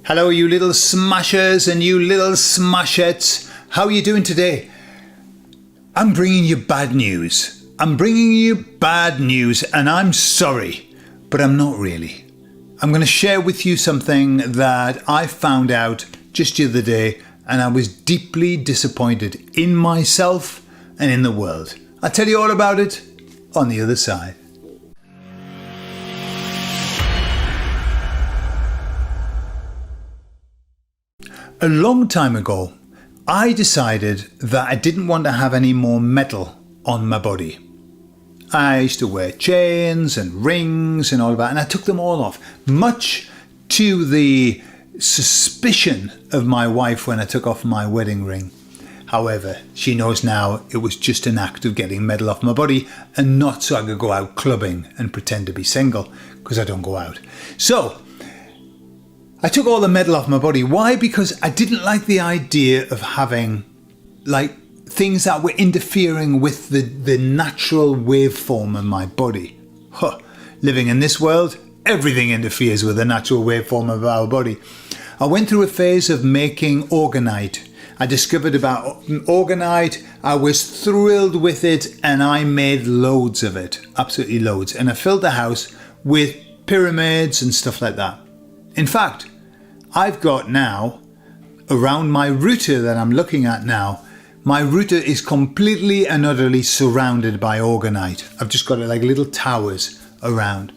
Hello, you little smashers and you little smashettes. How are you doing today? I'm bringing you bad news. I'm bringing you bad news, and I'm sorry, but I'm not really. I'm going to share with you something that I found out just the other day, and I was deeply disappointed in myself and in the world. I'll tell you all about it on the other side. A long time ago, I decided that I didn't want to have any more metal on my body. I used to wear chains and rings and all of that, and I took them all off, much to the suspicion of my wife when I took off my wedding ring. However, she knows now it was just an act of getting metal off my body and not so I could go out clubbing and pretend to be single, because I don't go out. So I took all the metal off my body. Why? Because I didn't like the idea of having things that were interfering with the natural waveform of my body. Living in this world, everything interferes with the natural waveform of our body. I went through a phase of making Organite. I discovered about Organite. I was thrilled with it, and I made loads of it, absolutely loads. And I filled the house with pyramids and stuff like that. In fact, I've got now, around my router that I'm looking at now, my router is completely and utterly surrounded by Organite. I've just got it like little towers around.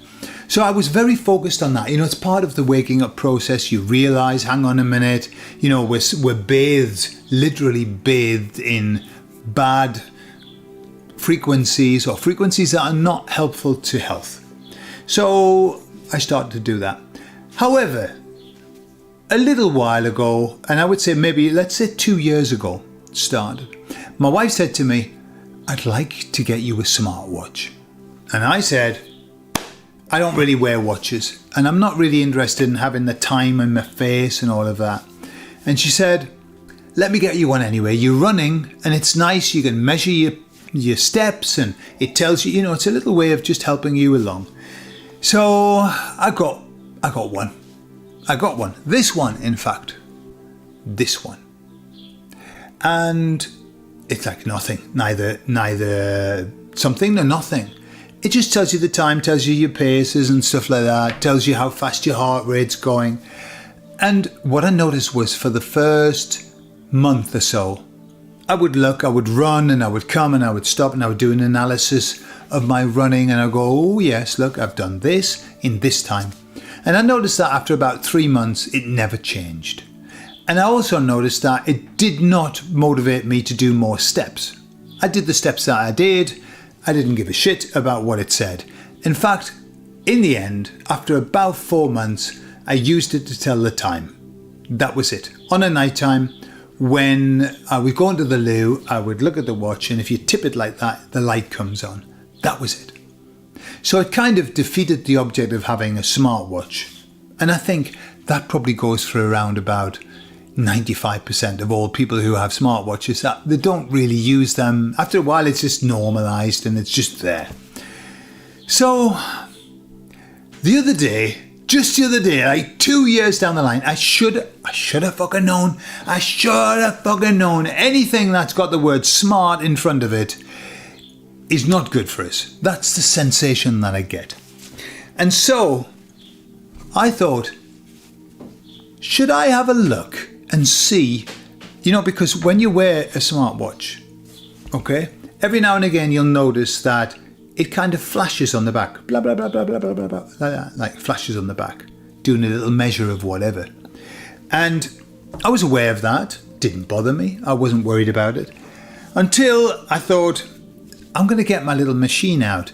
So I was very focused on that. It's part of the waking up process. You realise, hang on a minute, we're bathed, literally bathed in bad frequencies or frequencies that are not helpful to health. So I started to do that. However, a little while ago, and I would say maybe, let's say 2 years ago, started, my wife said to me, I'd like to get you a smartwatch. And I said, I don't really wear watches, and I'm not really interested in having the time in my face and all of that. And she said, let me get you one anyway. You're running, and it's nice. You can measure your steps, and it tells you, it's a little way of just helping you along. So I got one. I got one. This one, in fact. This one. And it's like nothing. Neither something nor nothing. It just tells you the time, tells you your paces and stuff like that, tells you how fast your heart rate's going. And what I noticed was for the first month or so, I would look, I would run, and I would come and I would stop and I would do an analysis of my running, and I go, oh yes, look, I've done this in this time. And I noticed that after about 3 months, it never changed. And I also noticed that it did not motivate me to do more steps. I did the steps that I did. I didn't give a shit about what it said. In fact, in the end, after about 4 months, I used it to tell the time. That was it. On a night time, when I would go into the loo, I would look at the watch, and if you tip it like that, the light comes on. That was it. So it kind of defeated the object of having a smartwatch. And I think that probably goes for around about 95% of all people who have smartwatches, that they don't really use them. After a while, it's just normalized and it's just there. So just the other day, like 2 years down the line, I should have fucking known. I should have fucking known anything that's got the word smart in front of it is not good for us. That's the sensation that I get. And so I thought, should I have a look and see, because when you wear a smartwatch, okay, every now and again you'll notice that it kind of flashes on the back, blah, blah, blah, blah, blah, blah, blah, blah, like flashes on the back, doing a little measure of whatever. And I was aware of that, didn't bother me, I wasn't worried about it, until I thought, I'm going to get my little machine out